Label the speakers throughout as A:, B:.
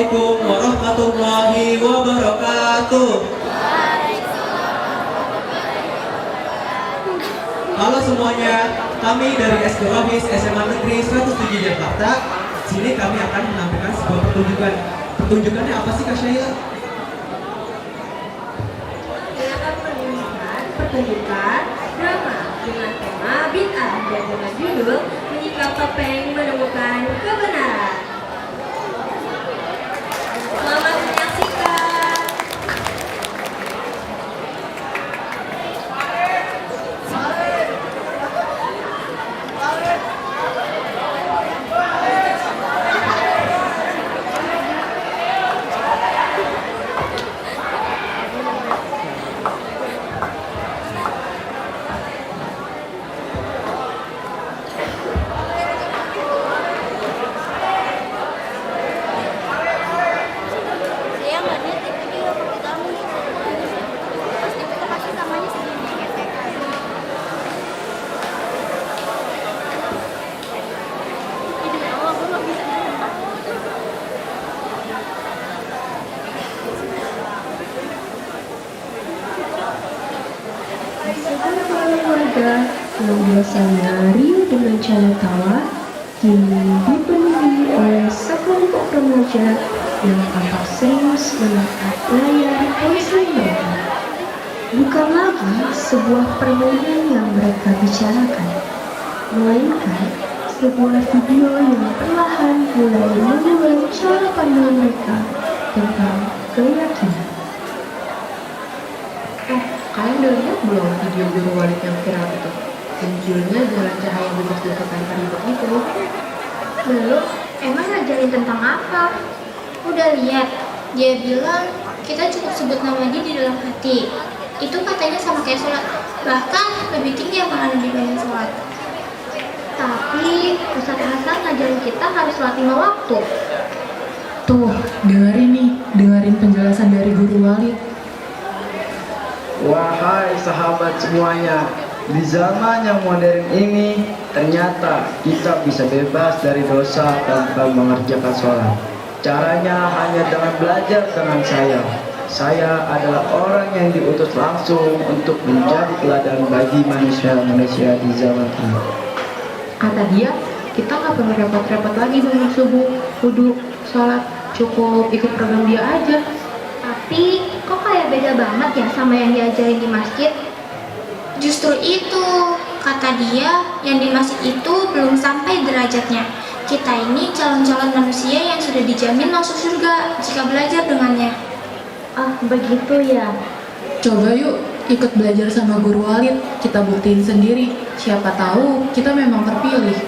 A: Assalamualaikum warahmatullahi wabarakatuh. Halo semuanya, kami dari Eskorohis SMA Negeri 107 Jakarta. Sini kami akan menampilkan sebuah pertunjukan. Pertunjukannya apa sih Kak Syaila?
B: Pertunjukan drama dengan tema bid'ah dan dengan judul Menyikap Topeng Menemukan Kebenaran. Selamat menyaksikan.
C: Warga yang biasanya riuh dengan canda tawa kini dipenuhi oleh sekelompok remaja yang tampak serius menatap layar ponsel mereka. Bukan lagi sebuah permainan yang mereka bicarakan, melainkan sebuah video yang perlahan mulai memulai cara pandang mereka tentang keyakinan.
D: Kalian udah lihat belum video guru Walid yang viral itu? Munculnya dengan cahaya bebas di kepala begitu.
E: Belum, emang ngajarin tentang apa? Udah lihat, dia bilang kita cukup sebut nama dia di dalam hati. Itu katanya sama kayak sholat, bahkan lebih tinggi amalan dibanding sholat. Tapi Ustadz Hasan ngajarin kita harus sholat 5 waktu.
D: Tuh, dengerin penjelasan dari guru Walid.
F: Wahai sahabat semuanya, di zaman yang modern ini ternyata kita bisa bebas dari dosa tanpa mengerjakan sholat. Caranya hanya dengan belajar dengan saya. Saya adalah orang yang diutus langsung untuk menjadi teladan bagi manusia-manusia di zaman ini.
D: Kata dia, kita nggak perlu repot-repot lagi bangun subuh, wudhu, sholat, cukup ikut program dia aja.
E: Tapi kok kayak beda banget ya sama yang diajarin di masjid? Justru itu, kata dia, yang di masjid itu belum sampai derajatnya. Kita ini calon-calon manusia yang sudah dijamin masuk surga jika belajar dengannya.
C: Ah, begitu ya.
D: Coba yuk ikut belajar sama guru Walid, kita buktiin sendiri. Siapa tahu kita memang terpilih.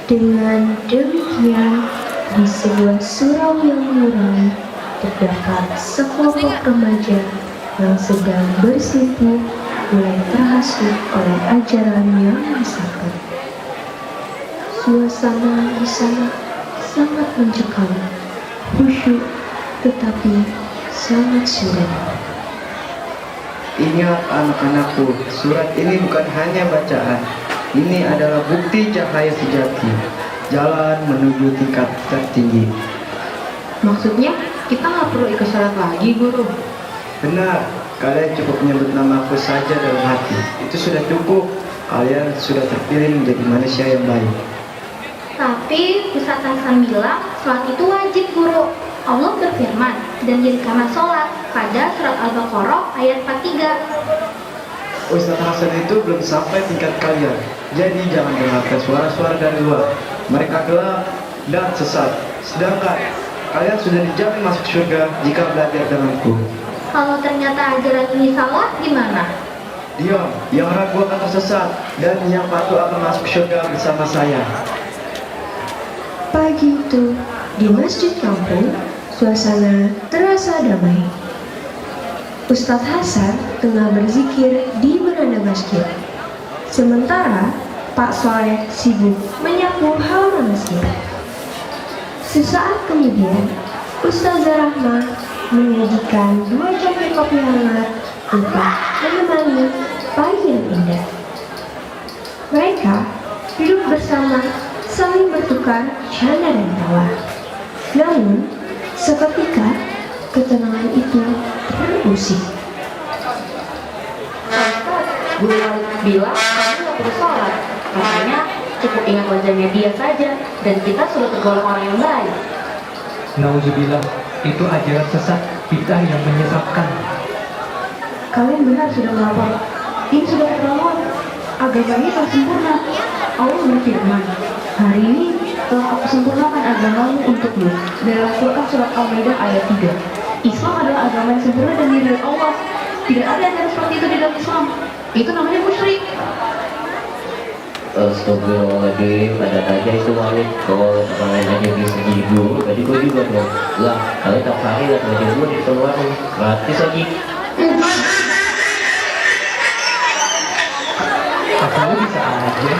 C: Dengan demikian, di sebuah surau yang muram, terdapat sekelompok remaja yang sedang bersimpuh mulai terhasut oleh ajaran yang disesatkan. Suasana di sana sangat mencekam, khusyuk tetapi sangat suram.
F: Ingat anak-anakku, surat ini bukan hanya bacaan. Ini adalah bukti cahaya sejati, jalan menuju tingkat tertinggi.
D: Maksudnya, kita nggak perlu ikut sholat lagi, guru.
F: Benar, kalian cukup menyebut namaku saja dalam hati. Itu sudah cukup. Kalian sudah terpilih menjadi manusia yang baik.
E: Tapi Ustadz Hasan bilang sholat itu wajib, guru. Allah berfirman, dan dirikanlah sholat pada surat Al-Baqarah ayat 43.
F: Ustadz Hasan itu belum sampai tingkat kalian. Jadi jangan dengarkan suara-suara dari luar. Mereka gelap dan sesat. Sedangkan kalian sudah dijamin masuk surga jika belajar denganku.
E: Kalau ternyata ajaran ini salah, gimana?
F: Diam, yang ragu akan tersesat dan yang patuh akan masuk surga bersama saya.
C: Pagi itu, di masjid kampung, suasana terasa damai. Ustadz Hasan tengah berzikir di beranda masjid. Sementara Pak Soleh sibuk menyapu halaman masjid. Sesaat kemudian, Ustazah Rahma menyajikan 2 cangkir kopi hangat untuk menemani pagi yang indah. Mereka duduk bersama saling bertukar canda dan tawa. Namun, Seketika ketenangan itu terusik.
D: Guru Walid bilang kamu nggak perlu sholat. Katanya cukup ingat wajahnya dia saja dan kita sudah tergolong orang yang baik.
G: Nauzubillah, itu ajaran sesat, bid'ah yang menyesatkan.
C: Kalian benar sudah melapor. Ini sudah terlalu. Agama ini telah sempurna. Allah berfirman, hari ini telah aku sempurnakan agamamu untukmu. Dalam Quran surat Al-Maidah ayat 3. Islam adalah agama yang sempurna dan dari Allah. Tidak ada yang seperti itu di dalam Islam. Itu namanya musyrik.
H: Astagfirullahaladzim, ada aja itu Walid. Kalau orang lain aja bisa guru, jadi gue juga dong. Lah, kalau tak hari lah kerja gue di warung gratis lagi.
G: Apa lu bisa aja?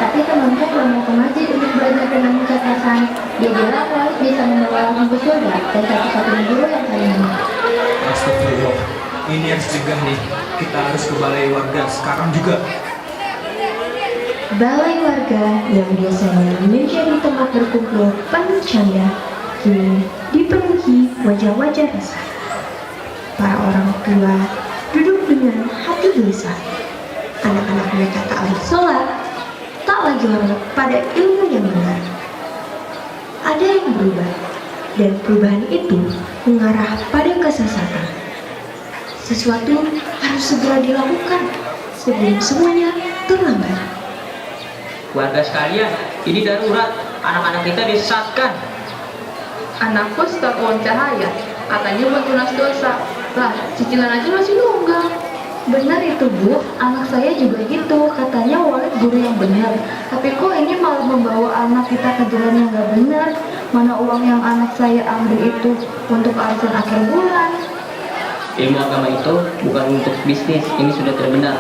E: Tapi temanku kalau mau ke masjid untuk belajar tentang kecerdasan, dia bilang Walid bisa membawa orang ke surga dan satu-satunya guru yang paling baik.
A: Astagfirullah, ini harus cegah nih. Kita harus ke balai warga sekarang juga.
C: Balai warga yang biasanya menjadi tempat berkumpul pencanda kini dipenuhi wajah-wajah resah. Para orang tua duduk dengan hati gelisah. Anak-anak mereka tak lagi sholat, tak lagi hormat pada ilmu yang benar. Ada yang berubah, dan perubahan itu mengarah pada kesesatan. Sesuatu harus segera dilakukan sebelum semuanya terlambat.
I: Warga sekalian, ini darurat. Anak-anak kita disesatkan.
D: Anakku suka uang cahaya, katanya buat lunas dosa. Lah, cicilan aja masih nunggak.
C: Benar itu Bu, anak saya juga gitu. Katanya Walid guru yang benar. Tapi kok ini malah membawa anak kita ke jalan yang gak benar. Mana uang yang anak saya ambil itu untuk arisan akhir bulan.
I: Ilmu agama itu bukan untuk bisnis, ini sudah terbenar.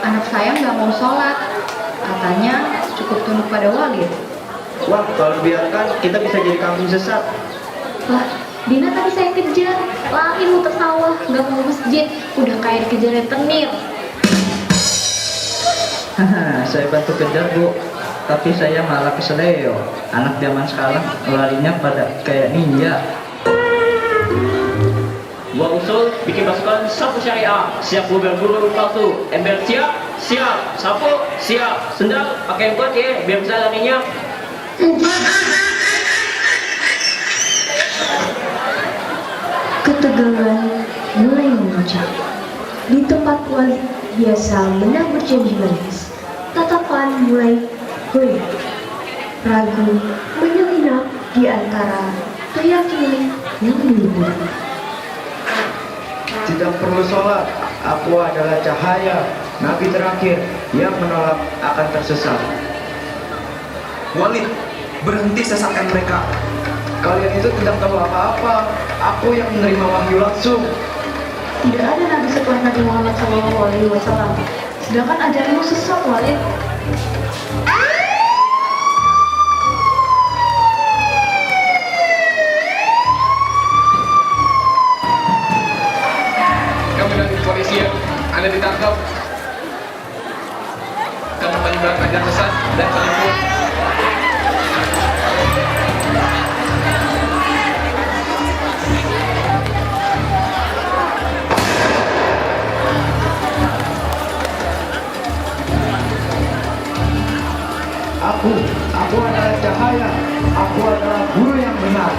D: Anak saya nggak mau sholat, katanya cukup tunduk pada Walid.
F: Wah, kalau biarkan kita bisa jadi kampung sesat.
C: Lah, Dina tadi saya kejar. Lari muter sawah, gak mau masjid. Udah kayak dikejar rentenir.
F: Haha, saya bantu kejar Bu, tapi saya malah keseleo. Anak zaman sekarang larinya pada kayak ninja.
I: Gua usul bikin pasukan sapu syariah, siap guru palsu. Ember siap, siap. Sapu siap. Sendal pakai yang kuat ya, biar bisa larinya.
C: Ketegangan mulai memuncak. Di tempat Walid biasa menang berjanji manis, tatapan mulai goyah. Ragu menyelinap di antara keyakinan yang dilebur.
F: Tidak perlu sholat, aku adalah cahaya, nabi terakhir yang menolak akan tersesat.
A: Walid, berhenti sesatkan mereka.
F: Kalian itu tidak tahu apa-apa, aku yang menerima wahyu langsung.
C: Tidak ada nabi setelah Nabi Muhammad SAW. Sedangkan ajaranmu sesat, Walid.
J: Kamu dari kepolisian, Anda ditangkap. Kamu menyebar ajaran sesat dan penipu.
F: Aku adalah cahaya, aku adalah guru yang benar.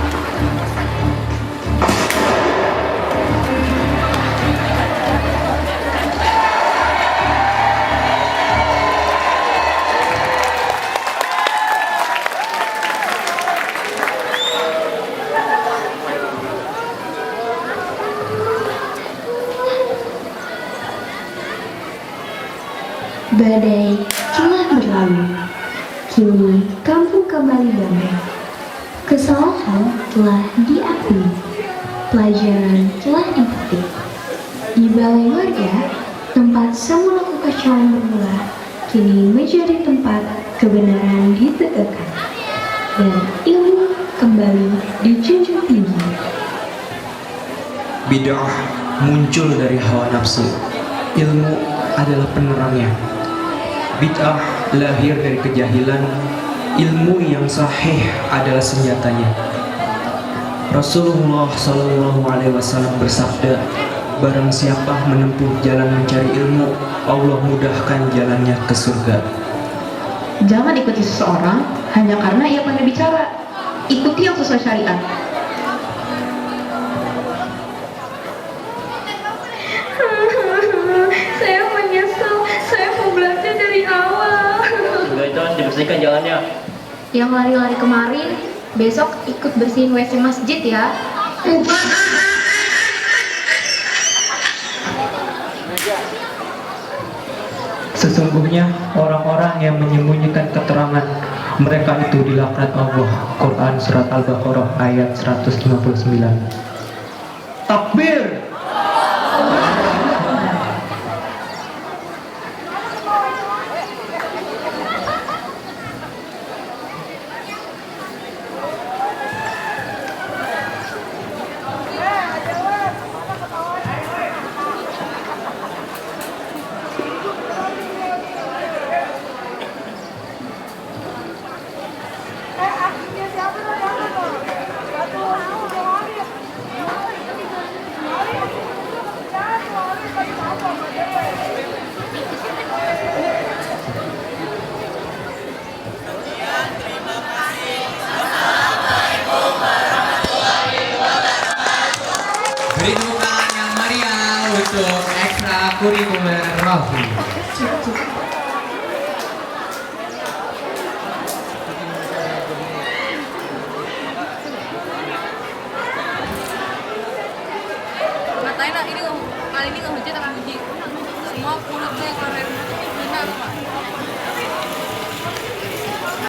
C: Badai telah berlalu. Kini kampung kembali damai. Kesalahan telah diakui. Pelajaran telah dipetik. Di balai warga, tempat semula kekacauan bermula, kini menjadi tempat kebenaran ditegakkan. Dan ilmu kembali dijunjung tinggi.
A: Bid'ah muncul dari hawa nafsu. Ilmu adalah penerangnya. Bid'ah lahir dari kejahilan. Ilmu yang sahih adalah senjatanya. Rasulullah Shallallahu Alaihi Wasallam bersabda, barang siapa menempuh jalan mencari ilmu, Allah mudahkan jalannya ke surga.
D: Jangan ikuti seseorang hanya karena ia pandai bicara. Ikuti yang sesuai syariat.
B: Saya menyesal, saya mau belajar dari awal.
I: Sudah itu harus dibersihkan jalannya.
E: Yang lari-lari kemarin, besok ikut bersihin WC masjid ya.
G: Sesungguhnya orang-orang yang menyembunyikan keterangan mereka itu dilaknat Allah. Quran Surat Al-Baqarah ayat 159. Takbir!
K: Beri tepuk tangan yang meriah untuk ekstra kurikuler Rofi.